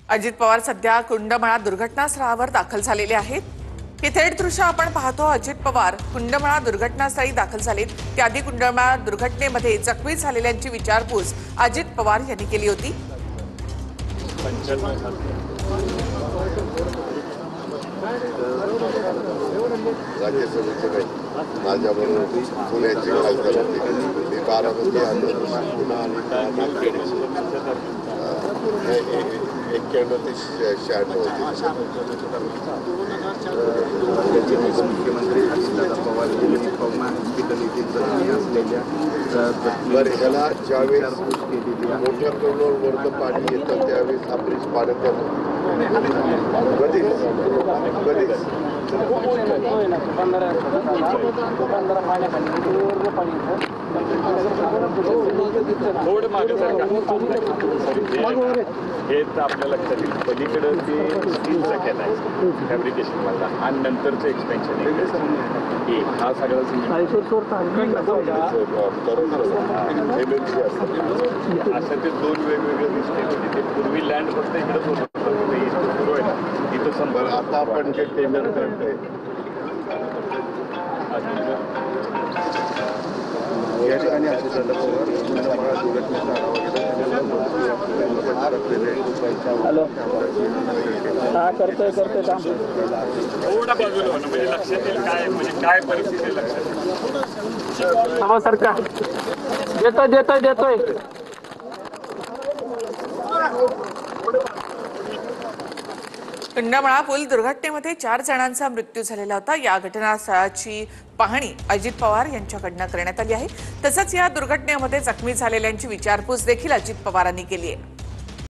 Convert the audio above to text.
अजित पवार सध्या कुंडमळा दुर्घटनास्थळावर दाखल झालेले आहेत। हे थेट दृश्य आपण पाहतो। अजित पवार कुंडमळा दुर्घटनास्थळी दाखल झालेत। त्याआधी कुंडमळा दुर्घटनेमध्ये जखमी झालेल्यांची विचारपूस अजित पवार यांनी केली होती। राज्यसभेचे माझ्याबरोबर पुण्याचे खासदार होते, ते बारामती आले, पुन्हा एक्क्याण्णव ते 96 मुख्यमंत्री अजितदादा पवार यांनी हॉस्पिटल येथे जखमी असलेल्या बरं ह्याला ज्यावेळेस मोठ्या प्रमाणावर वरचं पाणी येतं त्यावेळेस आपली पाण्यात कधीच थोडं मागे हे तर आपल्या लक्षात येईल। पलीकडे ते स्टीलचा कॅन आहे फॅब्रिकेशन मधला आणि नंतरचं एक्सपेन्शन आहे। हा सगळा असं ते दोन वेगवेगळे दिसते। म्हणजे ते पूर्वी लँड फक्त इकडेच होत होतं, इथं सुरू आहे ना, इथं संपर्क। आता आपण जे टेंडर करतोय या ठिकाणी अजितदादा पवार दुर्घटनेचा हॅलो करतोय काम थोडा बाजूला होणं म्हणजे लक्षात येईल काय म्हणजे काय परिस्थिती लक्षात येईल। सरकार देतोय कुंडमळा पूल दुर्घटनेमध्ये 4 जणांचा मृत्यू झालेला होता। या घटनास्थळाची पाहणी अजित पवार यांच्याकडून करण्यात आली आहे। तसंच या दुर्घटनेमध्ये जखमी झालेल्यांची विचारपूस देखील अजित पवारांनी केली आहे।